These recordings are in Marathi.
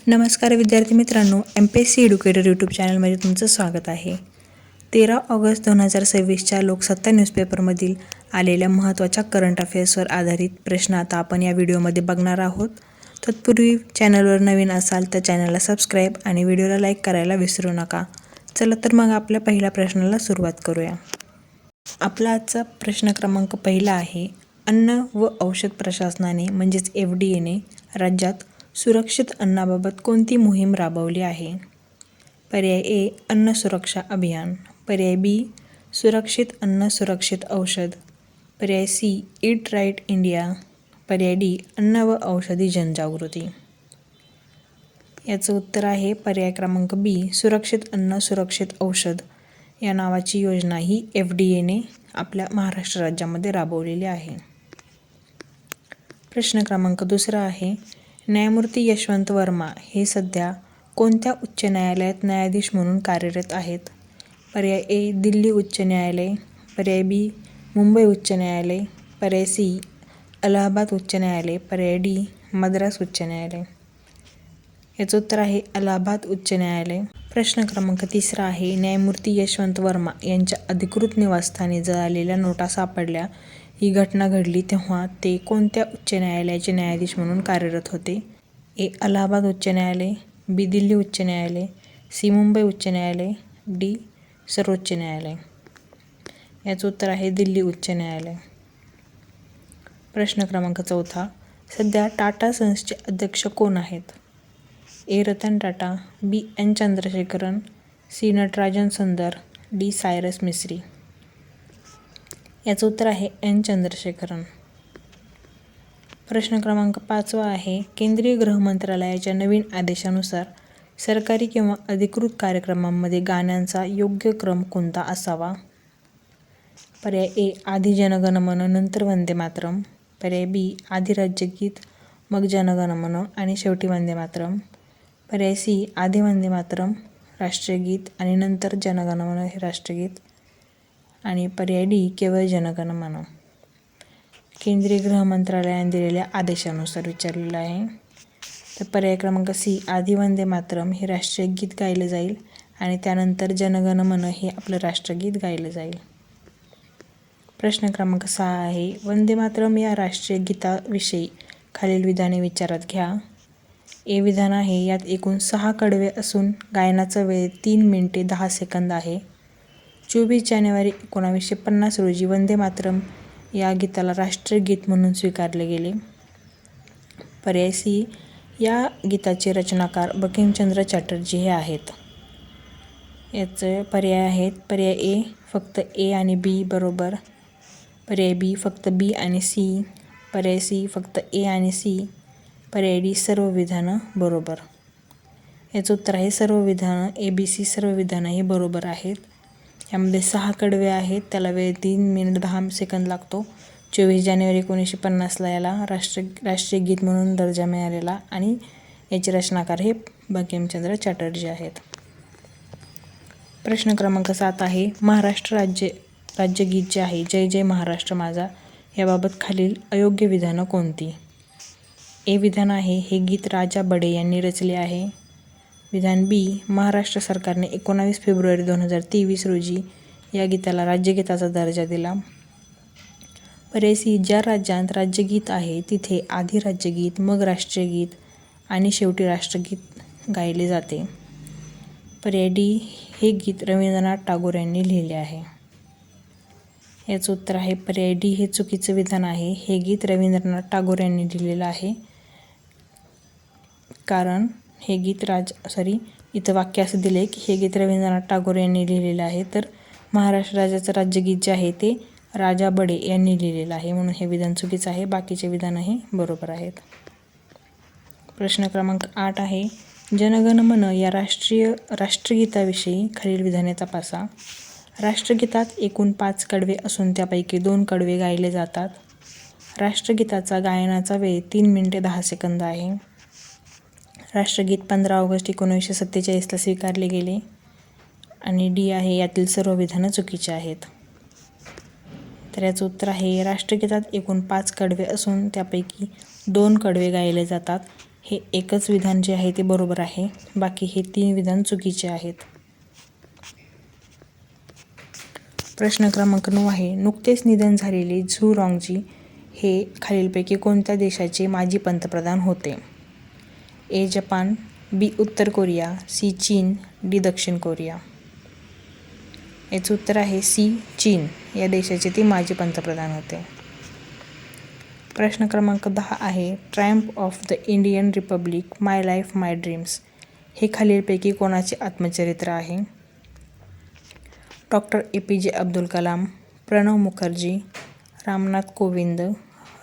नमस्कार विद्यार्थी मित्रांनो, MPSC एडुकेटर यूट्यूब चॅनलमध्ये तुमचं स्वागत आहे. 13 ऑगस्ट 2026च्या लोकसत्ता न्यूजपेपरमधील आलेल्या महत्त्वाच्या करंट अफेअर्सवर आधारित प्रश्न आता आपण या व्हिडिओमध्ये बघणार आहोत. तत्पूर्वी चॅनलवर नवीन असाल तर चॅनलला सबस्क्राईब आणि व्हिडिओला लाईक करायला विसरू नका. चला तर मग आपल्या पहिल्या प्रश्नाला सुरुवात करूया. आपला आजचा प्रश्न क्रमांक पहिला आहे. अन्न व औषध प्रशासनाने म्हणजेच FDAने राज्यात सुरक्षित अन्नाबाबत कोणती मोहीम राबवली आहे? पर्याय ए अन्न सुरक्षा अभियान, पर्याय बी सुरक्षित अन्न सुरक्षित औषध, पर्याय सी ईट राईट इंडिया, पर्याय डी अन्न व औषधी जनजागृती. याचं उत्तर आहे पर्याय क्रमांक बी सुरक्षित अन्न सुरक्षित औषध या नावाची योजना ही FDAने आपल्या महाराष्ट्र राज्यामध्ये राबवलेली आहे. प्रश्न क्रमांक दुसरा आहे. न्यायमूर्ती यशवंत वर्मा हे सध्या कोणत्या उच्च न्यायालयात न्यायाधीश म्हणून कार्यरत आहेत? पर्याय ए दिल्ली उच्च न्यायालय, पर्याय बी मुंबई उच्च न्यायालय, पर्याय सी अलाहाबाद उच्च न्यायालय, पर्याय डी मद्रास उच्च न्यायालय. याचं उत्तर आहे अलाहाबाद उच्च न्यायालय. प्रश्न क्रमांक तिसरा आहे. न्यायमूर्ती यशवंत वर्मा यांच्या अधिकृत निवासस्थानी जळालेल्या नोटा सापडल्या. ही घटना घडली तेव्हा ते कोणत्या उच्च न्यायालयाचे न्यायाधीश म्हणून कार्यरत होते? ए अलाहाबाद उच्च न्यायालय, बी दिल्ली उच्च न्यायालय, सी मुंबई उच्च न्यायालय, डी सर्वोच्च न्यायालय. याचं उत्तर आहे दिल्ली उच्च न्यायालय. प्रश्न क्रमांक चौथा. सध्या टाटा सन्सचे अध्यक्ष कोण आहेत? ए रतन टाटा, बी एन चंद्रशेखरन, सी नटराजन सुंदर, डी सायरस मिस्त्री. याचं उत्तर आहे एन चंद्रशेखरन. प्रश्न क्रमांक 5 आहे. केंद्रीय गृहमंत्रालयाच्या नवीन आदेशानुसार सरकारी किंवा अधिकृत कार्यक्रमांमध्ये गाण्यांचा योग्य क्रम कोणता असावा? पर्याय ए आधी जनगणमन नंतर वंदे मातरम, पर्याय बी आधी राज्यगीत मग जनगणमन आणि शेवटी वंदे मातरम, पर्याय सी आधी वंदे मातरम राष्ट्रीय गीत आणि नंतर जनगणमन हे राष्ट्रगीत, आणि पर्याय डी केवळ जनगणमन. केंद्रीय गृहमंत्रालयाने दिलेल्या आदेशानुसार विचारलेलं आहे. तर पर्याय क्रमांक सी आधी वंदे मातरम हे राष्ट्रीय गीत गायलं जाईल आणि त्यानंतर जनगणमन हे आपलं राष्ट्रगीत गायलं जाईल. प्रश्न क्रमांक 6 आहे. वंदे मातरम या राष्ट्रीय गीताविषयी खालील विधाने विचारात घ्या. ए विधान आहे. यात एकूण 6 कडवे असून गायनाचा वेळ 3 मिनिटे 10 सेकंद आहे. 24 जानेवारी 1950 रोजी वंदे मातरम या गीताला राष्ट्रीय गीत म्हणून स्वीकारले गेले. पर्याय सी या गीताचे रचनाकार बंकिमचंद्र चटर्जी हे आहेत. याचे पर्याय आहेत. पर्याय ए फक्त ए आणि बी बरोबर, पर्याय बी फक्त बी आणि सी, पर्याय सी फक्त ए आणि सी, पर्याय डी सर्व विधानं बरोबर. याचं उत्तर आहे सर्व विधानं. ABC सर्व विधानं हे बरोबर आहेत. यामध्ये 6 कडवे आहेत. त्याला वेळ 3 मिनिट 10 सेकंद लागतो. 24 जानेवारी 1950ला याला राष्ट्रीय गीत म्हणून दर्जा मिळालेला आणि याचे रचनाकार हे बंकिमचंद्र चटर्जी आहेत. प्रश्न क्रमांक 7 आहे. महाराष्ट्र राज्यगीत जे आहे जय जय महाराष्ट्र माझा याबाबत खालील अयोग्य विधानं कोणती? ए विधान आहे. हे गीत राजा बडे यांनी रचले आहे. विधान बी महाराष्ट्र सरकारने 19 फेब्रुवारी 2023 रोजी या गीताला राज्यगीताचा दर्जा दिला. पर्याय सी ज्या राज्यात राज्यगीत आहे तिथे आधी राज्यगीत मग राष्ट्रीय गीत आणि शेवटी राष्ट्रगीत गायले जाते. पर्याय डी हे गीत रवींद्रनाथ टागोर यांनी लिहिले आहे. याचं उत्तर आहे पर्याय डी हे चुकीचं विधान आहे. हे गीत रवींद्रनाथ टागोर यांनी लिहिलेलं आहे. कारण हे गीत इथं वाक्य असं दिले की हे गीत रवींद्रनाथ टागोर यांनी लिहिलेलं आहे, तर महाराष्ट्र राज्याचं राज्यगीत जे आहे ते राजा बडे यांनी लिहिलेलं आहे, म्हणून हे विधान चुकीचं आहे. बाकीचे विधानं हे बरोबर आहेत. प्रश्न क्रमांक 8 आहे. जनगणमन या राष्ट्रगीताविषयी खालील विधाने तपासा. राष्ट्रगीतात एकूण 5 कडवे असून त्यापैकी 2 कडवे गायले जातात. राष्ट्रगीताचा गायनाचा वेळ 3 मिनिटे 10 सेकंद आहे. राष्ट्रगीत 15 ऑगस्ट 1947ला स्वीकारले गेले. आणि डी आहे यातील सर्व विधानं चुकीची आहेत. तर याचं उत्तर आहे राष्ट्रगीतात एकूण 5 कडवे असून त्यापैकी 2 कडवे गायले जातात. हे एकच विधान जे आहे ते बरोबर आहे, बाकी हे 3 विधान चुकीचे आहेत. प्रश्न क्रमांक 9 आहे, नुकतेच निधन झालेले झू रॉंगजी हे खालीलपैकी कोणत्या देशाचे माजी पंतप्रधान होते? ए. जपान, बी. उत्तर कोरिया, सी. चीन, डी. दक्षिण कोरिया. याचं उत्तर आहे सी. चीन या देशाचे ते माजी पंतप्रधान होते. प्रश्न क्रमांक 10 आहे, triumph of the Indian republic, my life my dreams हे खालीलपैकी कोणाचे आत्मचरित्र आहे? Doctor APJ. अब्दुल कलाम, प्रणव मुखर्जी, रामनाथ कोविंद,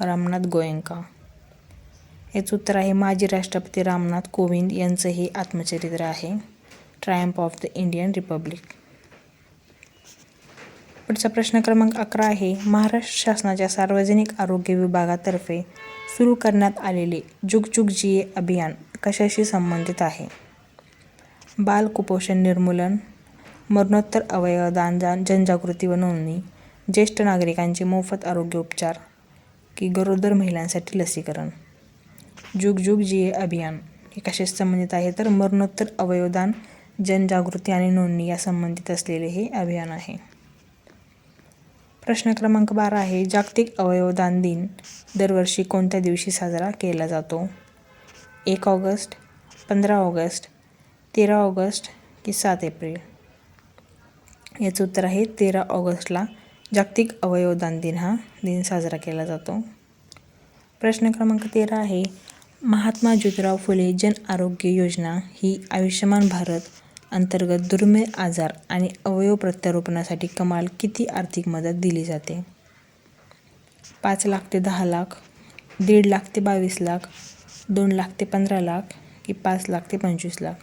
रामनाथ गोयंका. याचं उत्तर आहे माजी राष्ट्रपती रामनाथ कोविंद यांचं हे आत्मचरित्र आहे, triumph of the Indian Republic. पुढचा प्रश्न क्रमांक 11 आहे, महाराष्ट्र शासनाच्या सार्वजनिक आरोग्य विभागातर्फे सुरू करण्यात आलेले जुग जुग जिये अभियान कशाशी संबंधित आहे? बाल कुपोषण निर्मूलन, मरणोत्तर अवयवदान जनजागृती व नोंदणी, ज्येष्ठ नागरिकांचे मोफत आरोग्य उपचार की गरोदर महिलांसाठी लसीकरण. जुग जुग जिये अभियान हे कशाशी संबंधित आहे? तर मरणोत्तर अवयवदान जनजागृती आणि नोंदणी या संबंधित असलेले हे अभियान आहे. प्रश्न क्रमांक 12 आहे, जागतिक अवयवदान दिन दरवर्षी कोणत्या दिवशी साजरा केला जातो? 1 ऑगस्ट, 15 ऑगस्ट, 13 ऑगस्ट की 7 एप्रिल. याचं उत्तर आहे 13 ऑगस्टला जागतिक अवयवदान दिन हा दिन साजरा केला जातो. प्रश्न क्रमांक 13 आहे, महात्मा ज्योतिराव फुले जन आरोग्य योजना ही आयुष्यमान भारत अंतर्गत दुर्मिळ आजार आणि अवयव प्रत्यारोपणासाठी कमाल किती आर्थिक मदत दिली जाते? 5 लाख ते 10 लाख, 1.5 लाख ते 22 लाख, 2 लाख ते 15 लाख की 5 लाख ते 25 लाख.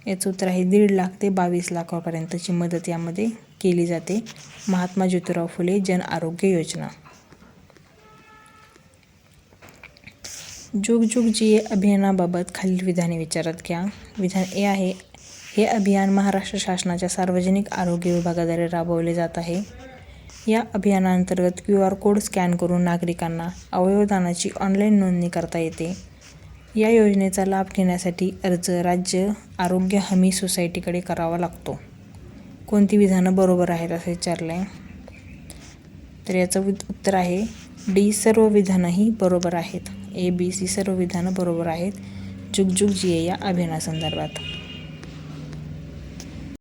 याचं उत्तर आहे 1.5 लाख ते 22 लाखापर्यंतची मदत यामध्ये केली जाते, महात्मा ज्योतिराव फुले जन आरोग्य योजना. जुग जुग जिये अभियानाबाबत खालील विधाने विचारात घ्या. विधान ए आहे, हे अभियान महाराष्ट्र शासनाच्या सार्वजनिक आरोग्य विभागाद्वारे राबवले जात आहे. या अभियानांतर्गत QR कोड स्कॅन करून नागरिकांना अवयवदानाची ऑनलाईन नोंदणी करता येते. या योजनेचा लाभ घेण्यासाठी अर्ज राज्य आरोग्य हमी सोसायटीकडे करावा लागतो. कोणती विधानं बरोबर आहेत असं विचारलं आहे? तर याचं उत्तर आहे डी, सर्व विधानंही बरोबर आहेत. A, B, C सर्व विधानं बरोबर आहेत जुग जुग जिये या अभियानासंदर्भात.